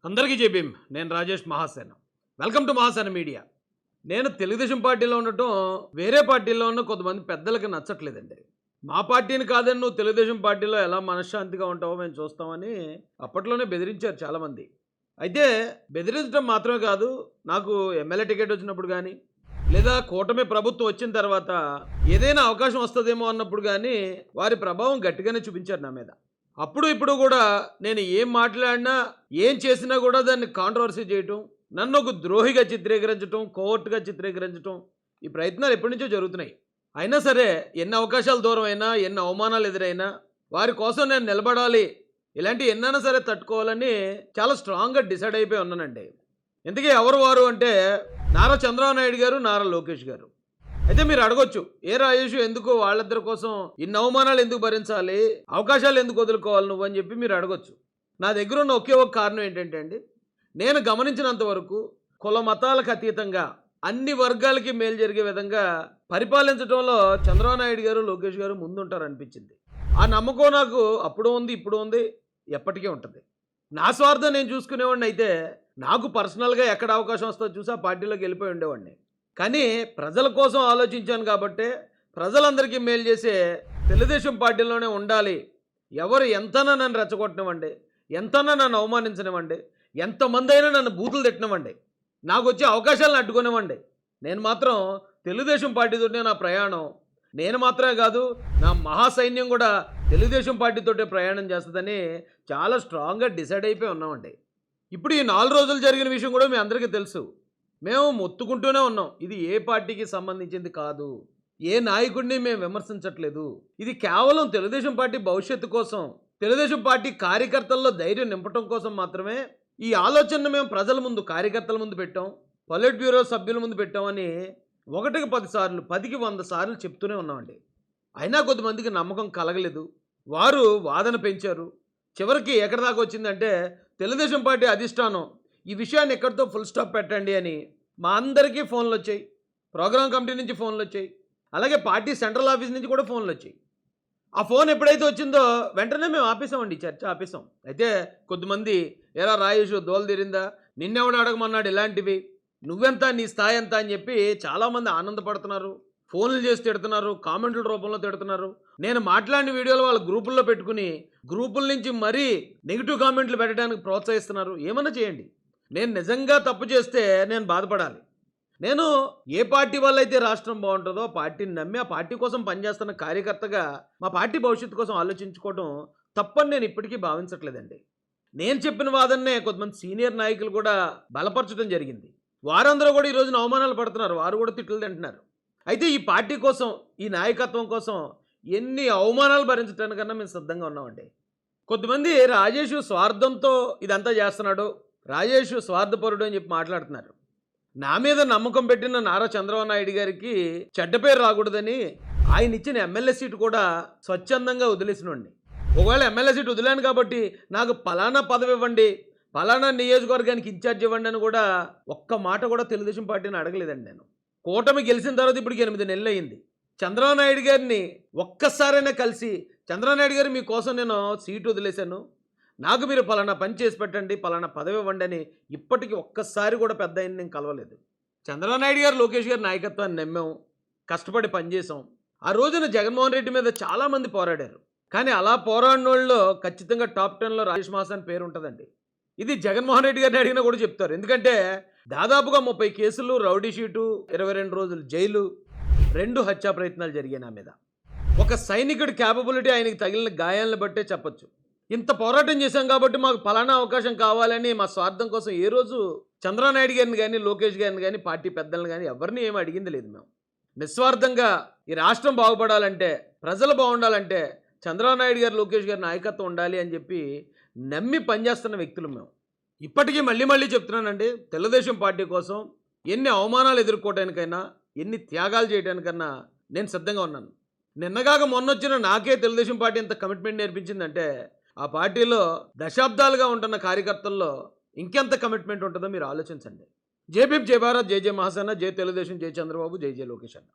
అందరికీ జై భీమ్. నేను Rajesh Mahasena. Welcome to Mahasena media. నేను తెలుగుదేశం పార్టీలో ఉండటం వేరే పార్టీల్లో ఉన్న కొంతమంది పెద్దలకి నచ్చట్లేదండి. మా పార్టీని కాదని నువ్వు తెలుగుదేశం పార్టీలో ఎలా మనశ్శాంతిగా ఉంటావో మేము చూస్తామని అప్పట్లోనే బెదిరించారు చాలామంది. అయితే బెదిరించడం మాత్రమే కాదు, నాకు ఎమ్మెల్యే టికెట్ వచ్చినప్పుడు కానీ లేదా కూటమి ప్రభుత్వం వచ్చిన తర్వాత ఏదైనా అవకాశం వస్తుందేమో అన్నప్పుడు కానీ వారి ప్రభావం గట్టిగానే చూపించారు నా మీద. అప్పుడు ఇప్పుడు కూడా నేను ఏం మాట్లాడినా ఏం చేసినా కూడా దాన్ని కాంట్రవర్సీ చేయటం, నన్ను ఒక ద్రోహిగా చిత్రీకరించడం, కోవర్ట్గా చిత్రీకరించడం, ఈ ప్రయత్నాలు ఎప్పటి నుంచో జరుగుతున్నాయి. అయినా సరే ఎన్ని అవకాశాలు దూరం అయినా, ఎన్ని అవమానాలు ఎదురైనా వారి కోసం నేను నిలబడాలి, ఇలాంటి ఎన్నైనా సరే తట్టుకోవాలని చాలా స్ట్రాంగ్గా డిసైడ్ అయిపోయి ఉన్నానండి. ఇంతకీ ఎవరు వారు అంటే నారా చంద్రబాబు నాయుడు గారు, నారా లోకేష్ గారు. అయితే మీరు అడగొచ్చు, ఏ రాజేష్ ఎందుకు వాళ్ళిద్దరి కోసం ఇన్ని అవమానాలు ఎందుకు భరించాలి, అవకాశాలు ఎందుకు వదులుకోవాలి నువ్వు అని చెప్పి మీరు అడగొచ్చు. నా దగ్గర ఉన్న ఒకే ఒక కారణం ఏంటంటే అండి, నేను గమనించినంత వరకు కుల మతాలకు అతీతంగా అన్ని వర్గాలకి మేలు జరిగే విధంగా పరిపాలించడంలో చంద్రబాబు నాయుడు గారు, లోకేష్ గారు ముందుంటారు అనిపించింది. ఆ నమ్మకం నాకు అప్పుడు ఉంది, ఇప్పుడు ఉంది, ఎప్పటికీ ఉంటుంది. నా స్వార్థం నేను చూసుకునేవాడిని అయితే నాకు పర్సనల్గా ఎక్కడ అవకాశం వస్తుందో చూసి ఆ పార్టీలోకి వెళ్ళిపోయి ఉండేవాడిని. కానీ ప్రజల కోసం ఆలోచించాను కాబట్టి ప్రజలందరికీ మేలు చేసే తెలుగుదేశం పార్టీలోనే ఉండాలి. ఎవరు ఎంతనా నన్ను రెచ్చగొట్టనివ్వండి, ఎంతనా నన్ను అవమానించనివ్వండి, ఎంతమంది అయినా నన్ను బూతులు తిట్టనివ్వండి, నాకు వచ్చే అవకాశాలను అడ్డుకునివ్వండి, నేను మాత్రం తెలుగుదేశం పార్టీతోనే నా ప్రయాణం. నేను మాత్రమే కాదు, నా మహాసైన్యం కూడా తెలుగుదేశం పార్టీతోటే ప్రయాణం చేస్తుందని చాలా స్ట్రాంగ్గా డిసైడ్ అయిపోయి ఉన్నామండి. ఇప్పుడు ఈ 4 రోజులు జరిగిన విషయం కూడా మీ అందరికీ తెలుసు. మేము మొత్తుకుంటూనే ఉన్నాం, ఇది ఏ పార్టీకి సంబంధించింది కాదు, ఏ నాయకుడిని మేము విమర్శించట్లేదు, ఇది కేవలం తెలుగుదేశం పార్టీ భవిష్యత్తు కోసం, తెలుగుదేశం పార్టీ కార్యకర్తల్లో ధైర్యం నింపటం కోసం మాత్రమే ఈ ఆలోచనను మేము ప్రజల ముందు, కార్యకర్తల ముందు పెట్టాం, పొలిట్ బ్యూరో సభ్యుల ముందు పెట్టామని 1కి 10 సార్లు, 10కి 100 సార్లు చెప్తూనే ఉన్నామండి. అయినా కొద్దిమందికి నమ్మకం కలగలేదు, వారు వాదన పెంచారు. చివరికి ఎక్కడి దాకా వచ్చిందంటే తెలుగుదేశం పార్టీ అధిష్టానం ఈ విషయాన్ని ఎక్కడితో ఫుల్ స్టాప్ పెట్టండి అని మా అందరికీ ఫోన్లు వచ్చాయి, ప్రోగ్రామ్ కమిటీ నుంచి ఫోన్లు వచ్చాయి, అలాగే పార్టీ సెంట్రల్ ఆఫీస్ నుంచి కూడా ఫోన్లు వచ్చాయి. ఆ ఫోన్ ఎప్పుడైతే వచ్చిందో వెంటనే మేము ఆపేసామండి, చర్చ ఆపేసాం. అయితే కొద్దిమంది, ఎరా రాయేషు దోలు తీరిందా, నిన్నెవడు అడగమన్నాడు ఇలాంటివి, నువ్వెంత, నీ స్థాయి ఎంత అని చెప్పి చాలామంది ఆనందపడుతున్నారు, ఫోన్లు చేసి తిడుతున్నారు, కామెంట్ల రూపంలో తిడుతున్నారు. నేను మాట్లాడిన వీడియోలు వాళ్ళ గ్రూపుల్లో పెట్టుకుని గ్రూపుల నుంచి మరీ నెగిటివ్ కామెంట్లు పెట్టడానికి ప్రోత్సహిస్తున్నారు. ఏమన్నా చేయండి, నేను నిజంగా తప్పు చేస్తే నేను బాధపడాలి. నేను ఏ పార్టీ వల్ల అయితే రాష్ట్రం బాగుంటుందో పార్టీని నమ్మి ఆ పార్టీ కోసం పనిచేస్తున్న కార్యకర్తగా మా పార్టీ భవిష్యత్తు కోసం ఆలోచించుకోవడం తప్పని నేను ఇప్పటికీ భావించట్లేదండి. నేను చెప్పిన వాదన్నే కొంతమంది సీనియర్ నాయకులు కూడా బలపరచడం జరిగింది. వారందరూ కూడా ఈ రోజున అవమానాలు పడుతున్నారు, వారు కూడా తిట్లు తింటున్నారు. అయితే ఈ పార్టీ కోసం, ఈ నాయకత్వం కోసం ఎన్ని అవమానాలు భరించడానికన్నా మేము సిద్ధంగా ఉన్నామండి. కొంతమంది రాజేష్ స్వార్థంతో ఇదంతా చేస్తున్నాడు, రాజేష్ స్వార్థపరుడు అని చెప్పి మాట్లాడుతున్నారు. నా మీద నమ్మకం పెట్టిన నారా చంద్రబాబు నాయుడు గారికి చెడ్డ పేరు రాకూడదని ఆయన ఇచ్చిన ఎమ్మెల్యే సీటు కూడా స్వచ్ఛందంగా వదిలేసినండి. ఒకవేళ ఎమ్మెల్యే సీటు వదిలాను కాబట్టి నాకు పలానా పదవి ఇవ్వండి, పలానా నియోజకవర్గానికి ఇన్ఛార్జ్ ఇవ్వండి అని కూడా ఒక్క మాట కూడా తెలుగుదేశం పార్టీని అడగలేదండి. నేను కూటమి గెలిచిన తర్వాత ఇప్పటికి 8 నెలలు అయింది. చంద్రబాబు నాయుడు గారిని ఒక్కసారైనా కలిసి, చంద్రబాబు నాయుడు గారు మీకోసం నేను సీటు వదిలేశాను, నాకు మీరు పలానా పని చేసి పెట్టండి, పలానా పదవి ఇవ్వండి అని ఇప్పటికీ ఒక్కసారి కూడా పెద్ద ఆయన నేను కలవలేదు. చంద్రబాబు నాయుడు గారు, లోకేష్ గారి నాయకత్వాన్ని నమ్మాం, కష్టపడి పనిచేసాం. ఆ రోజున జగన్మోహన్ రెడ్డి మీద చాలామంది పోరాడారు, కానీ అలా పోరాడిన వాళ్ళలో ఖచ్చితంగా టాప్ 10లో రాజేష్ మహాసేన పేరు ఉంటుందండి. ఇది జగన్మోహన్ రెడ్డి గారిని అడిగినా కూడా చెప్తారు. ఎందుకంటే దాదాపుగా 30 కేసులు, రౌడీ షీటు, 22 రోజులు జైలు, 2 హత్యా ప్రయత్నాలు జరిగాయి నా మీద. ఒక సైనికుడి క్యాపబిలిటీ, ఆయనకి తగిలిన గాయాలను బట్టే చెప్పొచ్చు. ఇంత పోరాటం చేశాం కాబట్టి మాకు ఫలానా అవకాశం కావాలని మా స్వార్థం కోసం ఏ రోజు చంద్రబాబు నాయుడు గారిని కానీ, లోకేష్ గారిని కానీ, పార్టీ పెద్దలను కానీ ఎవరిని ఏమి అడిగింది లేదు. మేము నిస్వార్థంగా ఈ రాష్ట్రం బాగుపడాలంటే, ప్రజలు బాగుండాలంటే చంద్రబాబు నాయుడు గారు, లోకేష్ గారి నాయకత్వం ఉండాలి అని చెప్పి నమ్మి పనిచేస్తున్న వ్యక్తులు మేము. ఇప్పటికీ మళ్ళీ చెప్తున్నానండి, తెలుగుదేశం పార్టీ కోసం ఎన్ని అవమానాలు ఎదుర్కోవడానికైనా, ఎన్ని త్యాగాలు చేయడానికన్నా నేను సిద్ధంగా ఉన్నాను. నిన్నగాక మొన్నొచ్చిన నాకే తెలుగుదేశం పార్టీ ఎంత కమిట్మెంట్ నేర్పించిందంటే ఆ పార్టీలో దశాబ్దాలుగా ఉంటున్న కార్యకర్తల్లో ఇంకెంత కమిట్మెంట్ ఉంటుందో మీరు ఆలోచించండి. జై భీమ్, జై భారత్, జై జై మహాసేన, జై తెలుగుదేశం, జై చంద్రబాబు, జై జై లోకేష్ అన్న.